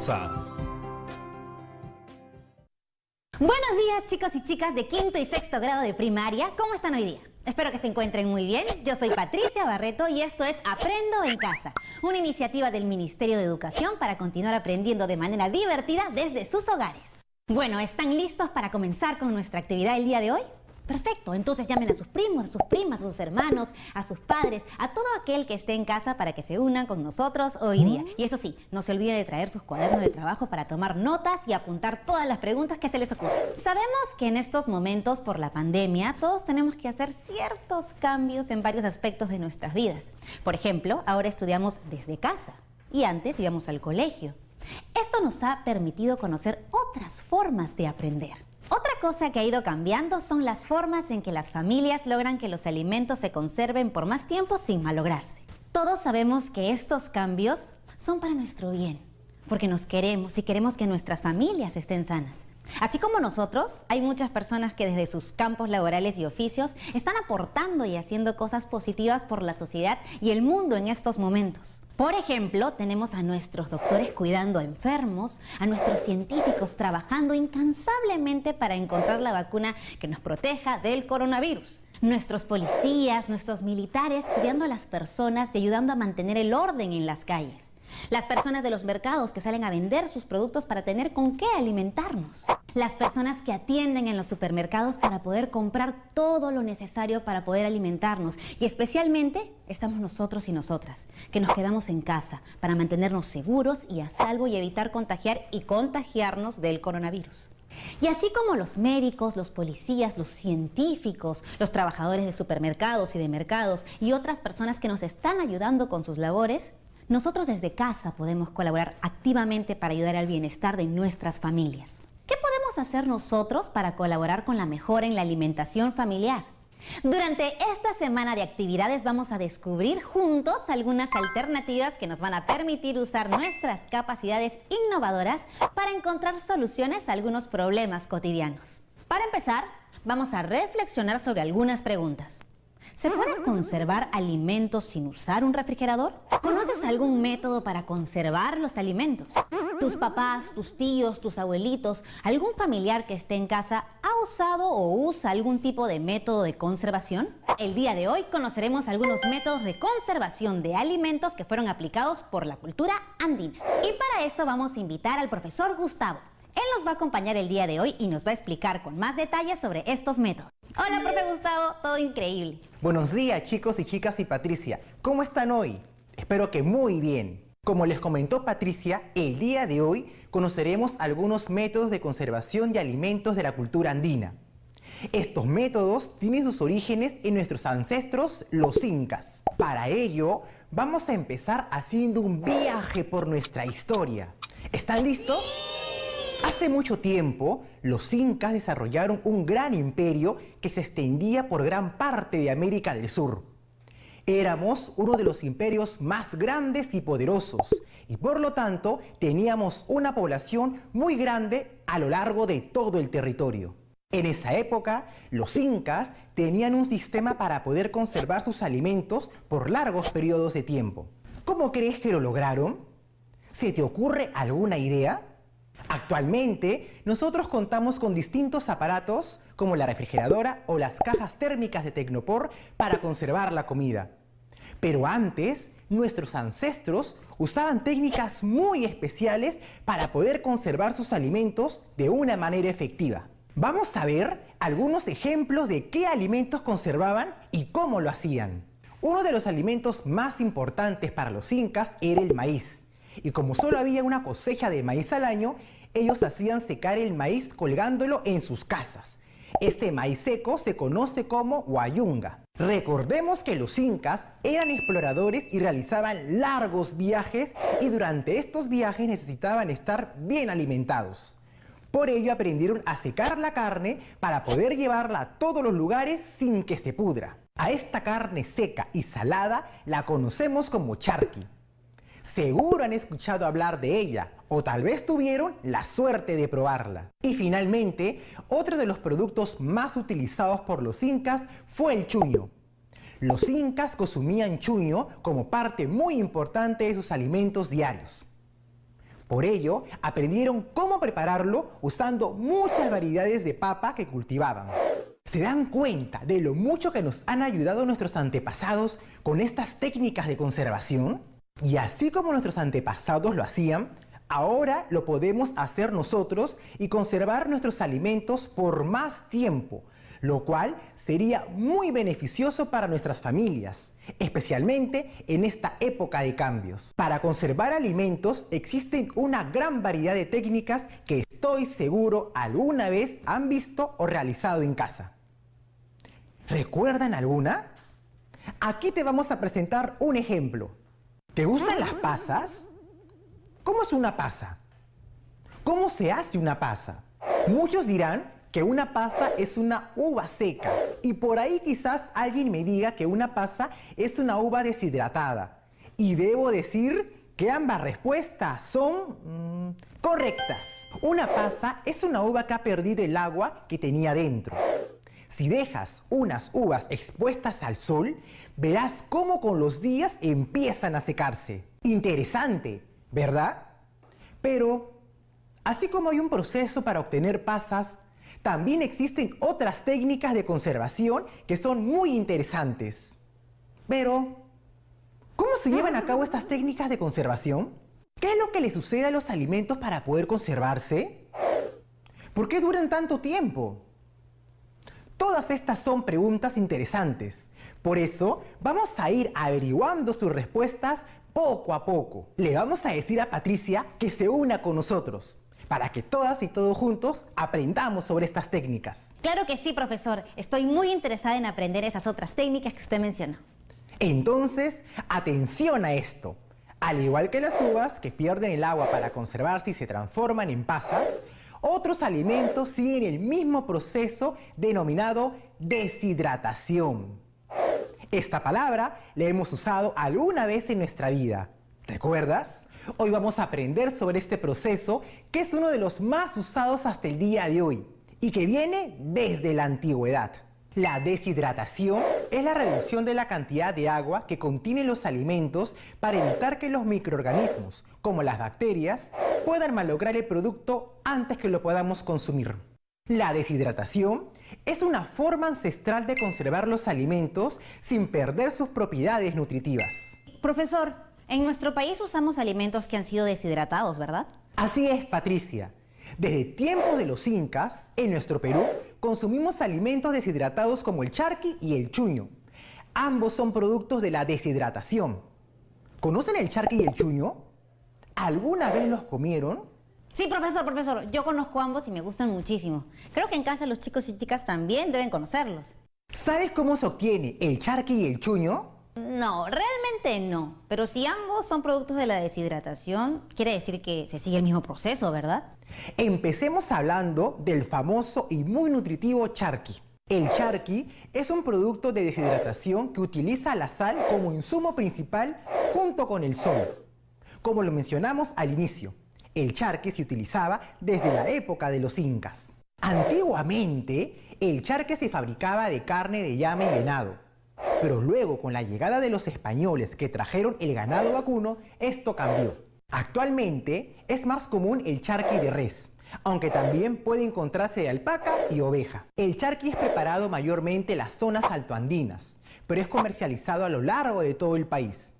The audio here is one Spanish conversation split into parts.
casa. Buenos días, chicos y chicas de quinto y sexto grado de primaria. ¿Cómo están hoy día? Espero que se encuentren muy bien. Yo soy Patricia Barreto y esto es Aprendo en Casa, una iniciativa del Ministerio de Educación para continuar aprendiendo de manera divertida desde sus hogares. Bueno, ¿están listos para comenzar con nuestra actividad el día de hoy? Perfecto, entonces llamen a sus primos, a sus primas, a sus hermanos, a sus padres, a todo aquel que esté en casa para que se unan con nosotros hoy día. Y eso sí, no se olviden de traer sus cuadernos de trabajo para tomar notas y apuntar todas las preguntas que se les ocurran. Sabemos que en estos momentos, por la pandemia, todos tenemos que hacer ciertos cambios en varios aspectos de nuestras vidas. Por ejemplo, ahora estudiamos desde casa y antes íbamos al colegio. Esto nos ha permitido conocer otras formas de aprender. Otra cosa que ha ido cambiando son las formas en que las familias logran que los alimentos se conserven por más tiempo sin malograrse. Todos sabemos que estos cambios son para nuestro bien, porque nos queremos y queremos que nuestras familias estén sanas. Así como nosotros, hay muchas personas que desde sus campos laborales y oficios están aportando y haciendo cosas positivas por la sociedad y el mundo en estos momentos. Por ejemplo, tenemos a nuestros doctores cuidando a enfermos, a nuestros científicos trabajando incansablemente para encontrar la vacuna que nos proteja del coronavirus. Nuestros policías, nuestros militares cuidando a las personas y ayudando a mantener el orden en las calles. Las personas de los mercados que salen a vender sus productos para tener con qué alimentarnos. Las personas que atienden en los supermercados para poder comprar todo lo necesario para poder alimentarnos. Y especialmente estamos nosotros y nosotras, que nos quedamos en casa para mantenernos seguros y a salvo y evitar contagiar y contagiarnos del coronavirus. Y así como los médicos, los policías, los científicos, los trabajadores de supermercados y de mercados y otras personas que nos están ayudando con sus labores, nosotros desde casa podemos colaborar activamente para ayudar al bienestar de nuestras familias. ¿Qué podemos hacer nosotros para colaborar con la mejora en la alimentación familiar? Durante esta semana de actividades vamos a descubrir juntos algunas alternativas que nos van a permitir usar nuestras capacidades innovadoras para encontrar soluciones a algunos problemas cotidianos. Para empezar, vamos a reflexionar sobre algunas preguntas. ¿Se puede conservar alimentos sin usar un refrigerador? ¿Conoces algún método para conservar los alimentos? ¿Tus papás, tus tíos, tus abuelitos, algún familiar que esté en casa ha usado o usa algún tipo de método de conservación? El día de hoy conoceremos algunos métodos de conservación de alimentos que fueron aplicados por la cultura andina. Y para esto vamos a invitar al profesor Gustavo. Él nos va a acompañar el día de hoy y nos va a explicar con más detalles sobre estos métodos. Hola, profe Gustavo, todo increíble. Buenos días, chicos y chicas y Patricia. ¿Cómo están hoy? Espero que muy bien. Como les comentó Patricia, el día de hoy conoceremos algunos métodos de conservación de alimentos de la cultura andina. Estos métodos tienen sus orígenes en nuestros ancestros, los incas. Para ello, vamos a empezar haciendo un viaje por nuestra historia. ¿Están listos? Hace mucho tiempo, los incas desarrollaron un gran imperio que se extendía por gran parte de América del Sur. Éramos uno de los imperios más grandes y poderosos, y por lo tanto teníamos una población muy grande a lo largo de todo el territorio. En esa época, los incas tenían un sistema para poder conservar sus alimentos por largos periodos de tiempo. ¿Cómo crees que lo lograron? ¿Se te ocurre alguna idea? Actualmente, nosotros contamos con distintos aparatos como la refrigeradora o las cajas térmicas de Tecnopor para conservar la comida. Pero antes, nuestros ancestros usaban técnicas muy especiales para poder conservar sus alimentos de una manera efectiva. Vamos a ver algunos ejemplos de qué alimentos conservaban y cómo lo hacían. Uno de los alimentos más importantes para los incas era el maíz. Y como solo había una cosecha de maíz al año, ellos hacían secar el maíz colgándolo en sus casas. Este maíz seco se conoce como huayunga. Recordemos que los incas eran exploradores y realizaban largos viajes y durante estos viajes necesitaban estar bien alimentados. Por ello aprendieron a secar la carne para poder llevarla a todos los lugares sin que se pudra. A esta carne seca y salada la conocemos como charqui. Seguro han escuchado hablar de ella, o tal vez tuvieron la suerte de probarla. Y finalmente, otro de los productos más utilizados por los incas fue el chuño. Los incas consumían chuño como parte muy importante de sus alimentos diarios. Por ello, aprendieron cómo prepararlo usando muchas variedades de papa que cultivaban. ¿Se dan cuenta de lo mucho que nos han ayudado nuestros antepasados con estas técnicas de conservación? Y así como nuestros antepasados lo hacían, ahora lo podemos hacer nosotros y conservar nuestros alimentos por más tiempo, lo cual sería muy beneficioso para nuestras familias, especialmente en esta época de cambios. Para conservar alimentos existen una gran variedad de técnicas que estoy seguro alguna vez han visto o realizado en casa. ¿Recuerdan alguna? Aquí te vamos a presentar un ejemplo. ¿Te gustan las pasas? ¿Cómo es una pasa? ¿Cómo se hace una pasa? Muchos dirán que una pasa es una uva seca y por ahí quizás alguien me diga que una pasa es una uva deshidratada. Y debo decir que ambas respuestas son correctas. Una pasa es una uva que ha perdido el agua que tenía dentro. Si dejas unas uvas expuestas al sol, verás cómo con los días empiezan a secarse. Interesante, ¿verdad? Pero, así como hay un proceso para obtener pasas, también existen otras técnicas de conservación que son muy interesantes. Pero, ¿cómo se llevan a cabo estas técnicas de conservación? ¿Qué es lo que le sucede a los alimentos para poder conservarse? ¿Por qué duran tanto tiempo? Todas estas son preguntas interesantes. Por eso, vamos a ir averiguando sus respuestas poco a poco. Le vamos a decir a Patricia que se una con nosotros, para que todas y todos juntos aprendamos sobre estas técnicas. Claro que sí, profesor. Estoy muy interesada en aprender esas otras técnicas que usted mencionó. Entonces, atención a esto. Al igual que las uvas que pierden el agua para conservarse y se transforman en pasas, otros alimentos siguen el mismo proceso denominado deshidratación. Esta palabra la hemos usado alguna vez en nuestra vida. ¿Recuerdas? Hoy vamos a aprender sobre este proceso que es uno de los más usados hasta el día de hoy y que viene desde la antigüedad. La deshidratación es la reducción de la cantidad de agua que contienen los alimentos para evitar que los microorganismos, como las bacterias, puedan malograr el producto antes que lo podamos consumir. La deshidratación es una forma ancestral de conservar los alimentos sin perder sus propiedades nutritivas. Profesor, en nuestro país usamos alimentos que han sido deshidratados, ¿verdad? Así es, Patricia. Desde tiempos de los incas, en nuestro Perú, consumimos alimentos deshidratados como el charqui y el chuño. Ambos son productos de la deshidratación. ¿Conocen el charqui y el chuño? ¿Alguna vez los comieron? Sí, profesor, yo conozco ambos y me gustan muchísimo. Creo que en casa los chicos y chicas también deben conocerlos. ¿Sabes cómo se obtiene el charqui y el chuño? No, realmente no. Pero si ambos son productos de la deshidratación, quiere decir que se sigue el mismo proceso, ¿verdad? Empecemos hablando del famoso y muy nutritivo charqui. El charqui es un producto de deshidratación que utiliza la sal como insumo principal junto con el sol. Como lo mencionamos al inicio, el charqui se utilizaba desde la época de los incas. Antiguamente, el charqui se fabricaba de carne de llama y venado. Pero luego, con la llegada de los españoles que trajeron el ganado vacuno, esto cambió. Actualmente, es más común el charqui de res, aunque también puede encontrarse de alpaca y oveja. El charqui es preparado mayormente en las zonas altoandinas, pero es comercializado a lo largo de todo el país,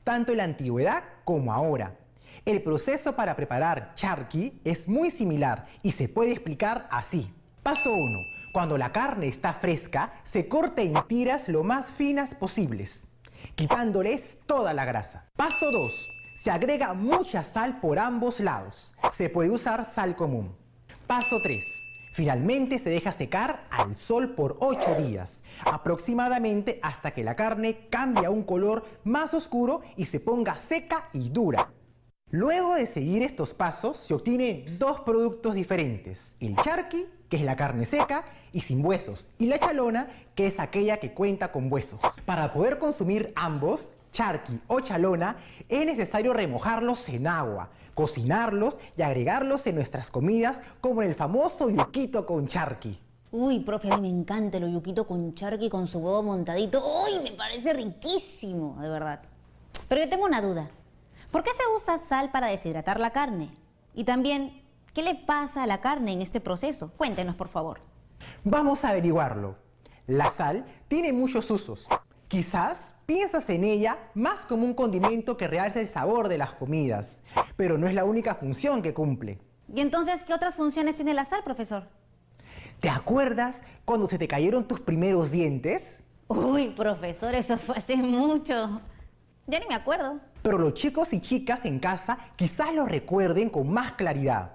tanto en la antigüedad como ahora. El proceso para preparar charqui es muy similar y se puede explicar así. Paso 1. Cuando la carne está fresca, se corta en tiras lo más finas posibles, quitándoles toda la grasa. Paso 2. Se agrega mucha sal por ambos lados. Se puede usar sal común. Paso 3. Finalmente se deja secar al sol por 8 días, aproximadamente hasta que la carne cambie a un color más oscuro y se ponga seca y dura. Luego de seguir estos pasos se obtienen dos productos diferentes, el charqui, que es la carne seca y sin huesos, y la chalona, que es aquella que cuenta con huesos. Para poder consumir ambos, charqui o chalona, es necesario remojarlos en agua, cocinarlos y agregarlos en nuestras comidas como en el famoso yuquito con charqui. Uy, profe, a mí me encanta el oyuquito con charqui con su huevo montadito. ¡Uy, me parece riquísimo, de verdad! Pero yo tengo una duda. ¿Por qué se usa sal para deshidratar la carne? Y también, ¿qué le pasa a la carne en este proceso? Cuéntenos, por favor. Vamos a averiguarlo. La sal tiene muchos usos. Quizás piensas en ella más como un condimento que realza el sabor de las comidas, pero no es la única función que cumple. ¿Y entonces qué otras funciones tiene la sal, profesor? ¿Te acuerdas cuando se te cayeron tus primeros dientes? Uy, profesor, eso fue hace mucho. Ya ni me acuerdo. Pero los chicos y chicas en casa quizás lo recuerden con más claridad.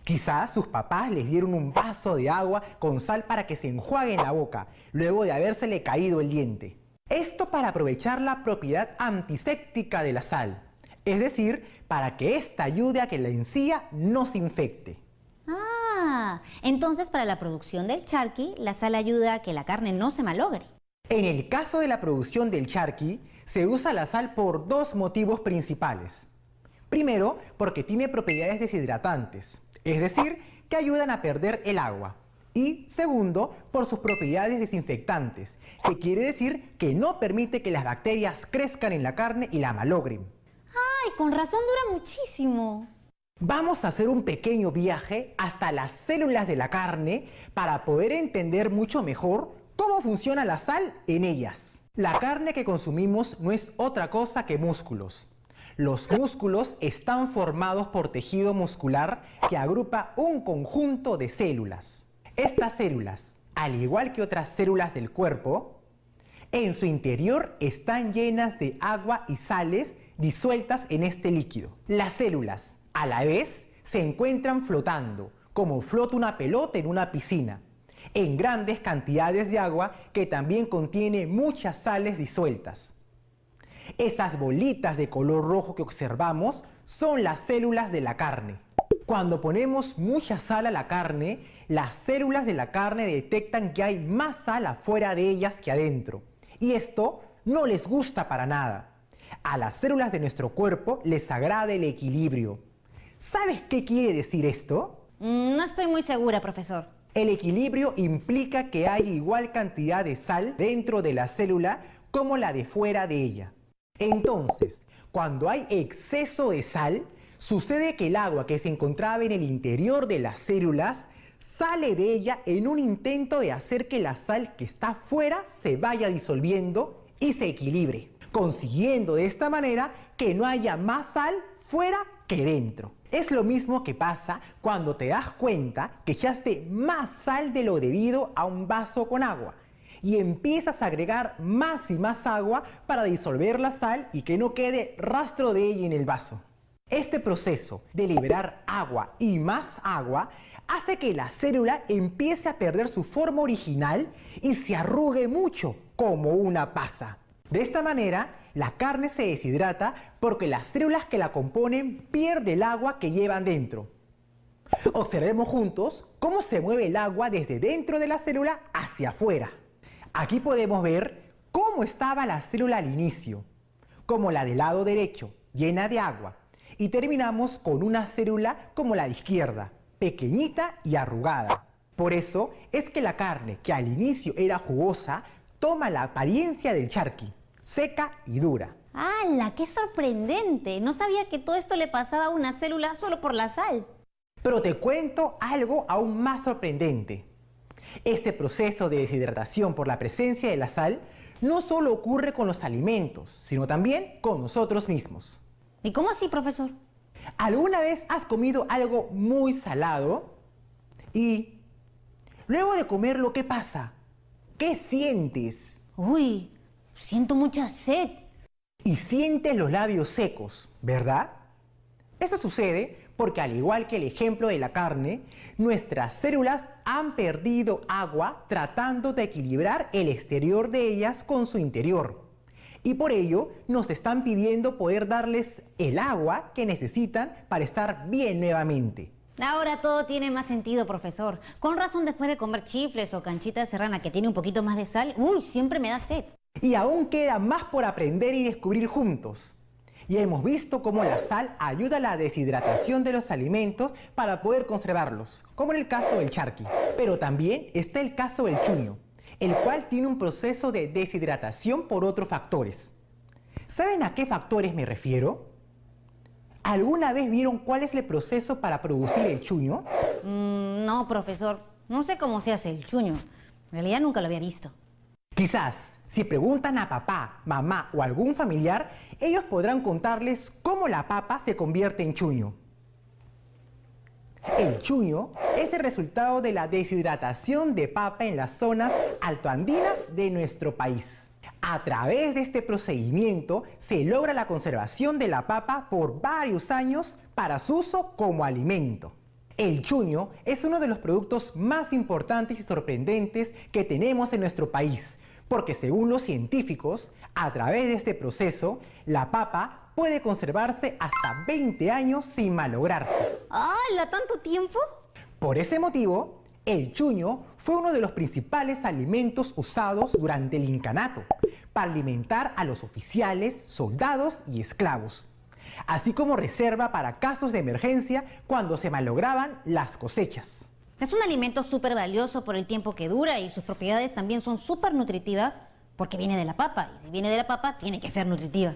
Quizás sus papás les dieron un vaso de agua con sal para que se enjuaguen la boca, luego de habérsele caído el diente. Esto para aprovechar la propiedad antiséptica de la sal, es decir, para que ésta ayude a que la encía no se infecte. Ah, entonces para la producción del charqui, la sal ayuda a que la carne no se malogre. En el caso de la producción del charqui, se usa la sal por dos motivos principales. Primero, porque tiene propiedades deshidratantes, es decir, que ayudan a perder el agua. Y segundo, por sus propiedades desinfectantes, que quiere decir que no permite que las bacterias crezcan en la carne y la malogren. Ay, con razón dura muchísimo. Vamos a hacer un pequeño viaje hasta las células de la carne para poder entender mucho mejor cómo funciona la sal en ellas. La carne que consumimos no es otra cosa que músculos. Los músculos están formados por tejido muscular que agrupa un conjunto de células. Estas células, al igual que otras células del cuerpo, en su interior están llenas de agua y sales disueltas en este líquido. Las células, a la vez, se encuentran flotando, como flota una pelota en una piscina, en grandes cantidades de agua que también contiene muchas sales disueltas. Esas bolitas de color rojo que observamos son las células de la carne. Cuando ponemos mucha sal a la carne, las células de la carne detectan que hay más sal afuera de ellas que adentro. Y esto no les gusta para nada. A las células de nuestro cuerpo les agrada el equilibrio. ¿Sabes qué quiere decir esto? No estoy muy segura, profesor. El equilibrio implica que hay igual cantidad de sal dentro de la célula como la de fuera de ella. Entonces, cuando hay exceso de sal, sucede que el agua que se encontraba en el interior de las células sale de ella en un intento de hacer que la sal que está fuera se vaya disolviendo y se equilibre, consiguiendo de esta manera que no haya más sal fuera que dentro. Es lo mismo que pasa cuando te das cuenta que echaste más sal de lo debido a un vaso con agua y empiezas a agregar más y más agua para disolver la sal y que no quede rastro de ella en el vaso. Este proceso de liberar agua y más agua hace que la célula empiece a perder su forma original y se arrugue mucho, como una pasa. De esta manera, la carne se deshidrata porque las células que la componen pierden el agua que llevan dentro. Observemos juntos cómo se mueve el agua desde dentro de la célula hacia afuera. Aquí podemos ver cómo estaba la célula al inicio, como la del lado derecho, llena de agua, y terminamos con una célula como la de izquierda, pequeñita y arrugada. Por eso es que la carne, que al inicio era jugosa, toma la apariencia del charqui, seca y dura. ¡Hala! ¡Qué sorprendente! No sabía que todo esto le pasaba a una célula solo por la sal. Pero te cuento algo aún más sorprendente. Este proceso de deshidratación por la presencia de la sal no solo ocurre con los alimentos, sino también con nosotros mismos. ¿Y cómo así, profesor? ¿Alguna vez has comido algo muy salado? Y luego de comerlo, ¿qué pasa? ¿Qué sientes? Uy, siento mucha sed. Y sientes los labios secos, ¿verdad? Esto sucede porque, al igual que el ejemplo de la carne, nuestras células han perdido agua tratando de equilibrar el exterior de ellas con su interior. Y por ello nos están pidiendo poder darles el agua que necesitan para estar bien nuevamente. Ahora todo tiene más sentido, profesor. Con razón, después de comer chifles o canchita de serrana que tiene un poquito más de sal, uy, siempre me da sed. Y aún queda más por aprender y descubrir juntos. Ya hemos visto cómo la sal ayuda a la deshidratación de los alimentos para poder conservarlos, como en el caso del charqui. Pero también está el caso del chuño, el cual tiene un proceso de deshidratación por otros factores. ¿Saben a qué factores me refiero? ¿Alguna vez vieron cuál es el proceso para producir el chuño? No, profesor. No sé cómo se hace el chuño. En realidad nunca lo había visto. Quizás, si preguntan a papá, mamá o algún familiar, ellos podrán contarles cómo la papa se convierte en chuño. El chuño es el resultado de la deshidratación de papa en las zonas altoandinas de nuestro país. A través de este procedimiento se logra la conservación de la papa por varios años para su uso como alimento. El chuño es uno de los productos más importantes y sorprendentes que tenemos en nuestro país, porque según los científicos, a través de este proceso, la papa puede conservarse hasta 20 años sin malograrse. ¡Hala! ¿Tanto tiempo? Por ese motivo, el chuño fue uno de los principales alimentos usados durante el incanato para alimentar a los oficiales, soldados y esclavos, así como reserva para casos de emergencia cuando se malograban las cosechas. Es un alimento súper valioso por el tiempo que dura y sus propiedades también son súper nutritivas porque viene de la papa. Y si viene de la papa, tiene que ser nutritiva.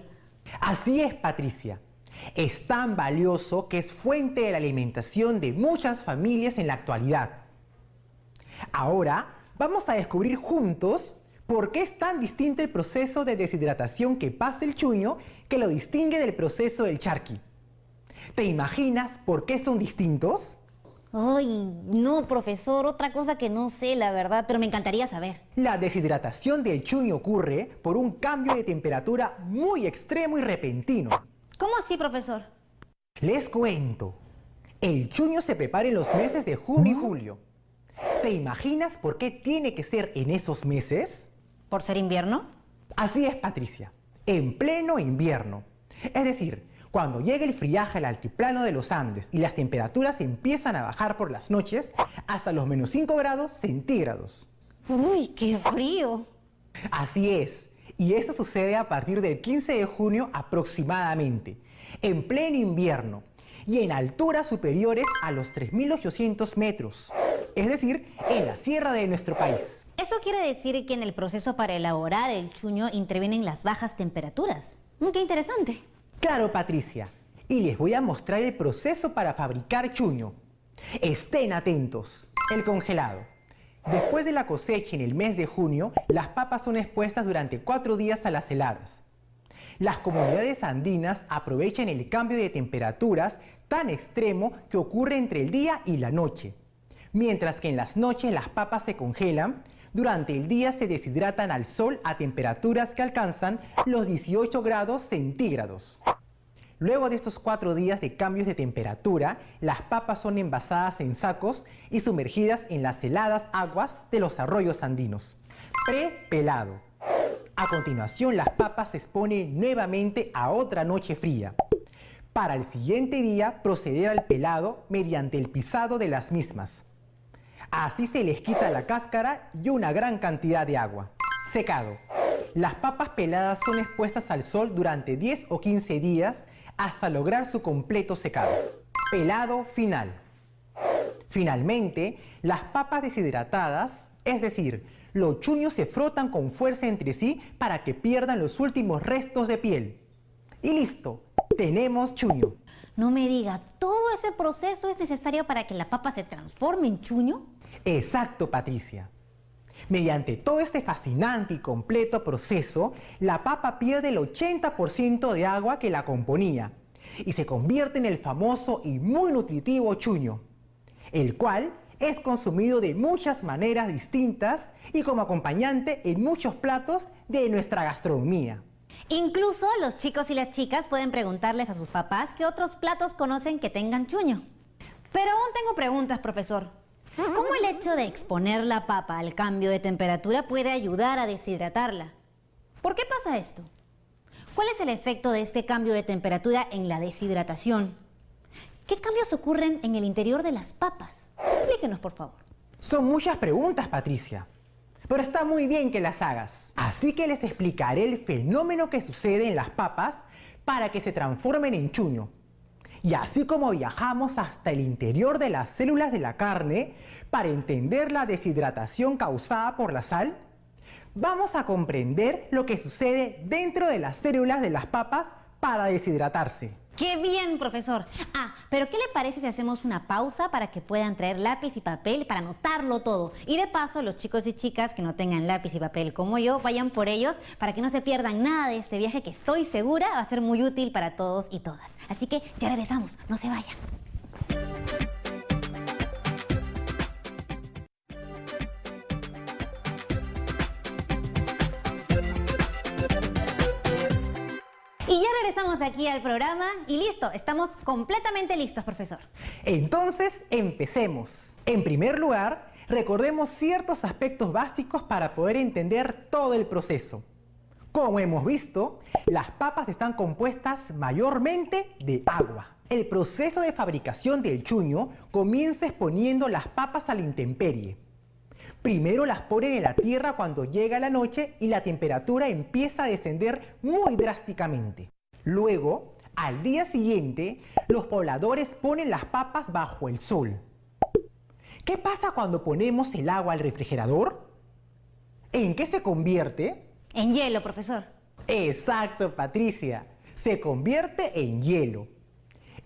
Así es, Patricia. Es tan valioso que es fuente de la alimentación de muchas familias en la actualidad. Ahora vamos a descubrir juntos por qué es tan distinto el proceso de deshidratación que pasa el chuño que lo distingue del proceso del charqui. ¿Te imaginas por qué son distintos? Ay, no, profesor, otra cosa que no sé, la verdad, pero me encantaría saber. La deshidratación del chuño ocurre por un cambio de temperatura muy extremo y repentino. ¿Cómo así, profesor? Les cuento. El chuño se prepara en los meses de junio y julio. ¿Te imaginas por qué tiene que ser en esos meses? ¿Por ser invierno? Así es, Patricia. En pleno invierno. Es decir, cuando llega el friaje al altiplano de los Andes y las temperaturas empiezan a bajar por las noches hasta los menos 5 grados centígrados. ¡Uy, qué frío! Así es, y eso sucede a partir del 15 de junio aproximadamente, en pleno invierno y en alturas superiores a los 3.800 metros, es decir, en la sierra de nuestro país. Eso quiere decir que en el proceso para elaborar el chuño intervienen las bajas temperaturas. ¡Qué interesante! Claro, Patricia, y les voy a mostrar el proceso para fabricar chuño. Estén atentos. El congelado. Después de la cosecha en el mes de junio, las papas son expuestas durante 4 días a las heladas. Las comunidades andinas aprovechan el cambio de temperaturas tan extremo que ocurre entre el día y la noche. Mientras que en las noches las papas se congelan, durante el día se deshidratan al sol a temperaturas que alcanzan los 18 grados centígrados. Luego de estos 4 días de cambios de temperatura, las papas son envasadas en sacos y sumergidas en las heladas aguas de los arroyos andinos. Prepelado. A continuación, las papas se exponen nuevamente a otra noche fría. Para el siguiente día, proceder al pelado mediante el pisado de las mismas. Así se les quita la cáscara y una gran cantidad de agua. Secado. Las papas peladas son expuestas al sol durante 10 o 15 días hasta lograr su completo secado. Pelado final. Finalmente, las papas deshidratadas, es decir, los chuños se frotan con fuerza entre sí para que pierdan los últimos restos de piel. Y listo, tenemos chuño. No me diga, ¿todo ese proceso es necesario para que la papa se transforme en chuño? Exacto, Patricia. Mediante todo este fascinante y completo proceso, la papa pierde el 80% de agua que la componía y se convierte en el famoso y muy nutritivo chuño, el cual es consumido de muchas maneras distintas y como acompañante en muchos platos de nuestra gastronomía. Incluso los chicos y las chicas pueden preguntarles a sus papás qué otros platos conocen que tengan chuño. Pero aún tengo preguntas, profesor. ¿Cómo el hecho de exponer la papa al cambio de temperatura puede ayudar a deshidratarla? ¿Por qué pasa esto? ¿Cuál es el efecto de este cambio de temperatura en la deshidratación? ¿Qué cambios ocurren en el interior de las papas? Explíquenos, por favor. Son muchas preguntas, Patricia, pero está muy bien que las hagas. Así que les explicaré el fenómeno que sucede en las papas para que se transformen en chuño. Y así como viajamos hasta el interior de las células de la carne para entender la deshidratación causada por la sal, vamos a comprender lo que sucede dentro de las células de las papas para deshidratarse. ¡Qué bien, profesor! Ah, pero ¿qué le parece si hacemos una pausa para que puedan traer lápiz y papel para anotarlo todo? Y de paso, los chicos y chicas que no tengan lápiz y papel como yo, vayan por ellos para que no se pierdan nada de este viaje que estoy segura va a ser muy útil para todos y todas. Así que ya regresamos, no se vayan. Y ya regresamos aquí al programa y listo, estamos completamente listos, profesor. Entonces, empecemos. En primer lugar, recordemos ciertos aspectos básicos para poder entender todo el proceso. Como hemos visto, las papas están compuestas mayormente de agua. El proceso de fabricación del chuño comienza exponiendo las papas a la intemperie. Primero las ponen en la tierra cuando llega la noche y la temperatura empieza a descender muy drásticamente. Luego, al día siguiente, los pobladores ponen las papas bajo el sol. ¿Qué pasa cuando ponemos el agua al refrigerador? ¿En qué se convierte? En hielo, profesor. Exacto, Patricia. Se convierte en hielo.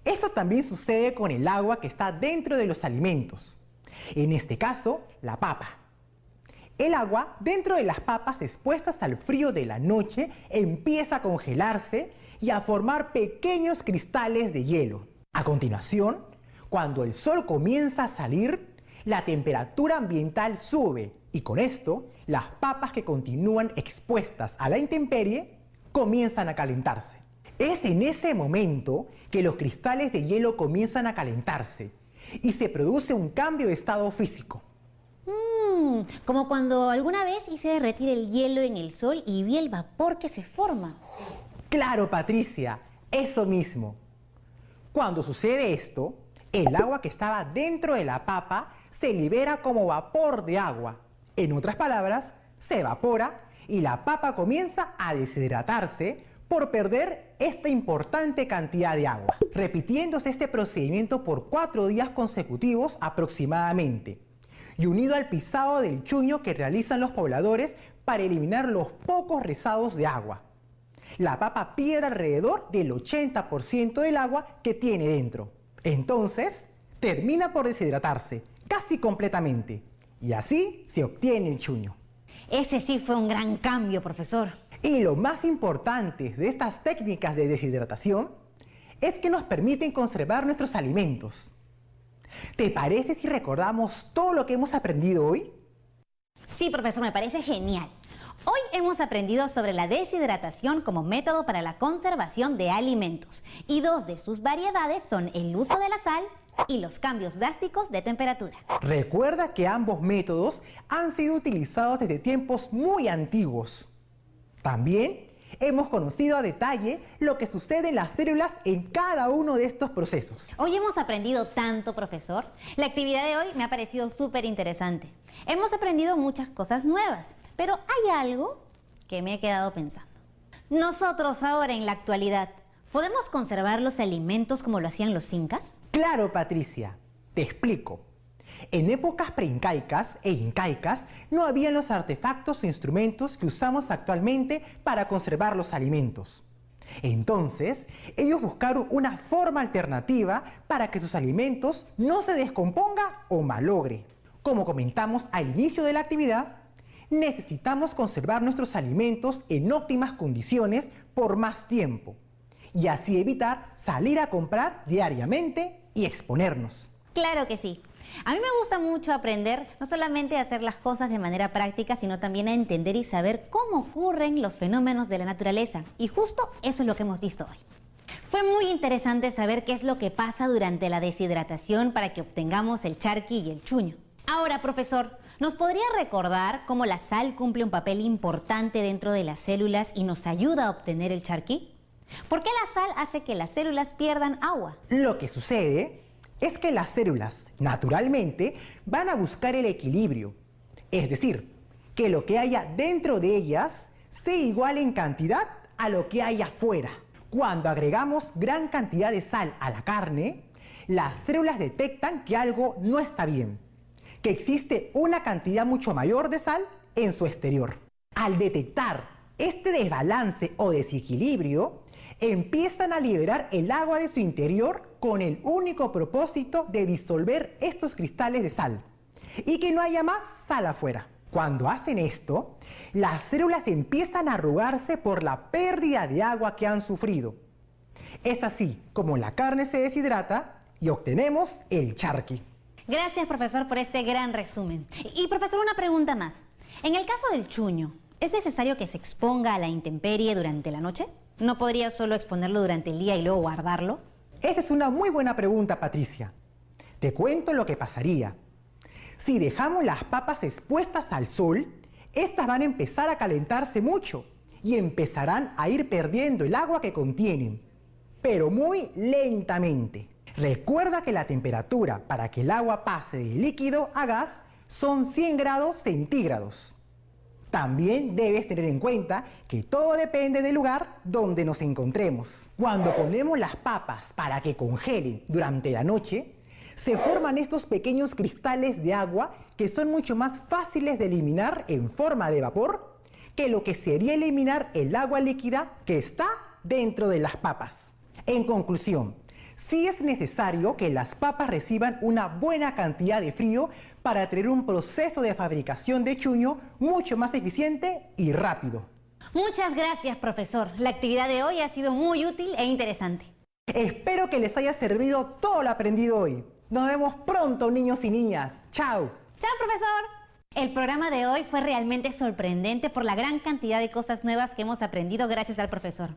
Esto también sucede con el agua que está dentro de los alimentos. En este caso, la papa. El agua dentro de las papas expuestas al frío de la noche empieza a congelarse y a formar pequeños cristales de hielo. A continuación, cuando el sol comienza a salir, la temperatura ambiental sube y con esto, las papas que continúan expuestas a la intemperie comienzan a calentarse. Es en ese momento que los cristales de hielo comienzan a calentarse y se produce un cambio de estado físico. Como cuando alguna vez hice derretir el hielo en el sol y vi el vapor que se forma. Claro, Patricia, eso mismo. Cuando sucede esto, el agua que estaba dentro de la papa se libera como vapor de agua. En otras palabras, se evapora y la papa comienza a deshidratarse por perder esta importante cantidad de agua, repitiéndose este procedimiento por 4 días consecutivos aproximadamente, y unido al pisado del chuño que realizan los pobladores para eliminar los pocos rezados de agua. La papa pierde alrededor del 80% del agua que tiene dentro. Entonces, termina por deshidratarse casi completamente, y así se obtiene el chuño. Ese sí fue un gran cambio, profesor. Y lo más importante de estas técnicas de deshidratación es que nos permiten conservar nuestros alimentos. ¿Te parece si recordamos todo lo que hemos aprendido hoy? Sí, profesor, me parece genial. Hoy hemos aprendido sobre la deshidratación como método para la conservación de alimentos y 2 de sus variedades son el uso de la sal y los cambios drásticos de temperatura. Recuerda que ambos métodos han sido utilizados desde tiempos muy antiguos. También hemos conocido a detalle lo que sucede en las células en cada uno de estos procesos. Hoy hemos aprendido tanto, profesor. La actividad de hoy me ha parecido súper interesante. Hemos aprendido muchas cosas nuevas, pero hay algo que me he quedado pensando. Nosotros ahora en la actualidad, ¿podemos conservar los alimentos como lo hacían los incas? Claro, Patricia. Te explico. En épocas preincaicas e incaicas no habían los artefactos o instrumentos que usamos actualmente para conservar los alimentos. Entonces, ellos buscaron una forma alternativa para que sus alimentos no se descomponga o malogre. Como comentamos al inicio de la actividad, necesitamos conservar nuestros alimentos en óptimas condiciones por más tiempo y así evitar salir a comprar diariamente y exponernos. Claro que sí. A mí me gusta mucho aprender no solamente a hacer las cosas de manera práctica, sino también a entender y saber cómo ocurren los fenómenos de la naturaleza. Y justo eso es lo que hemos visto hoy. Fue muy interesante saber qué es lo que pasa durante la deshidratación para que obtengamos el charqui y el chuño. Ahora, profesor, ¿nos podría recordar cómo la sal cumple un papel importante dentro de las células y nos ayuda a obtener el charqui? ¿Por qué la sal hace que las células pierdan agua? Lo que sucede es que las células, naturalmente, van a buscar el equilibrio. Es decir, que lo que haya dentro de ellas sea igual en cantidad a lo que hay afuera. Cuando agregamos gran cantidad de sal a la carne, las células detectan que algo no está bien, que existe una cantidad mucho mayor de sal en su exterior. Al detectar este desbalance o desequilibrio, empiezan a liberar el agua de su interior con el único propósito de disolver estos cristales de sal y que no haya más sal afuera. Cuando hacen esto, las células empiezan a arrugarse por la pérdida de agua que han sufrido. Es así como la carne se deshidrata y obtenemos el charqui. Gracias, profesor, por este gran resumen. Y, profesor, una pregunta más. En el caso del chuño, ¿es necesario que se exponga a la intemperie durante la noche? ¿No podría solo exponerlo durante el día y luego guardarlo? Esa es una muy buena pregunta, Patricia. Te cuento lo que pasaría. Si dejamos las papas expuestas al sol, estas van a empezar a calentarse mucho y empezarán a ir perdiendo el agua que contienen, pero muy lentamente. Recuerda que la temperatura para que el agua pase de líquido a gas son 100 grados centígrados. También debes tener en cuenta que todo depende del lugar donde nos encontremos. Cuando ponemos las papas para que congelen durante la noche, se forman estos pequeños cristales de agua que son mucho más fáciles de eliminar en forma de vapor que lo que sería eliminar el agua líquida que está dentro de las papas. En conclusión, sí es necesario que las papas reciban una buena cantidad de frío para tener un proceso de fabricación de chuño mucho más eficiente y rápido. Muchas gracias, profesor. La actividad de hoy ha sido muy útil e interesante. Espero que les haya servido todo lo aprendido hoy. Nos vemos pronto, niños y niñas. ¡Chao! ¡Chao, profesor! El programa de hoy fue realmente sorprendente por la gran cantidad de cosas nuevas que hemos aprendido gracias al profesor.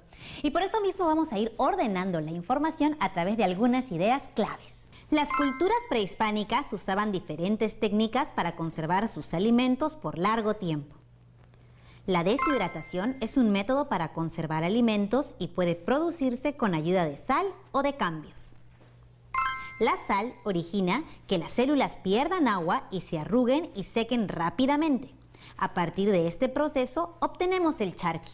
Y por eso mismo vamos a ir ordenando la información a través de algunas ideas claves. Las culturas prehispánicas usaban diferentes técnicas para conservar sus alimentos por largo tiempo. La deshidratación es un método para conservar alimentos y puede producirse con ayuda de sal o de cambios. La sal origina que las células pierdan agua y se arruguen y sequen rápidamente. A partir de este proceso obtenemos el charqui.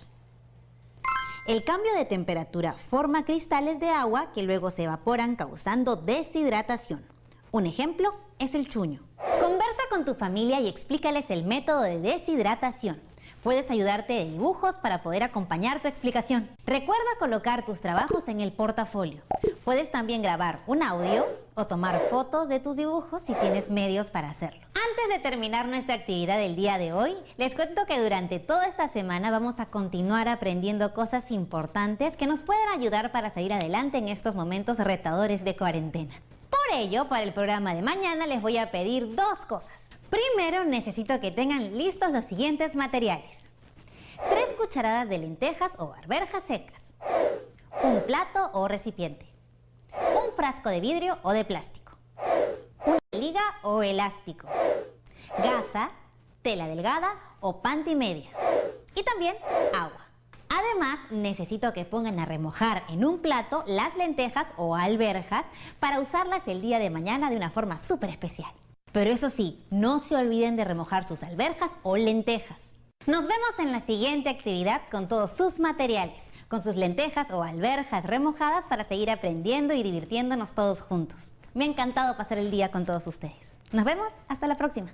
El cambio de temperatura forma cristales de agua que luego se evaporan causando deshidratación. Un ejemplo es el chuño. Conversa con tu familia y explícales el método de deshidratación. Puedes ayudarte de dibujos para poder acompañar tu explicación. Recuerda colocar tus trabajos en el portafolio. Puedes también grabar un audio o tomar fotos de tus dibujos si tienes medios para hacerlo. Antes de terminar nuestra actividad del día de hoy, les cuento que durante toda esta semana vamos a continuar aprendiendo cosas importantes que nos pueden ayudar para salir adelante en estos momentos retadores de cuarentena. Por ello, para el programa de mañana les voy a pedir dos cosas. Primero, necesito que tengan listos los siguientes materiales. 3 cucharadas de lentejas o arvejas secas, un plato o recipiente, un frasco de vidrio o de plástico, una liga o elástico, gasa, tela delgada o panty media y también agua. Además, necesito que pongan a remojar en un plato las lentejas o alberjas para usarlas el día de mañana de una forma súper especial. Pero eso sí, no se olviden de remojar sus alberjas o lentejas. Nos vemos en la siguiente actividad con todos sus materiales, con sus lentejas o alberjas remojadas para seguir aprendiendo y divirtiéndonos todos juntos. Me ha encantado pasar el día con todos ustedes. Nos vemos hasta la próxima.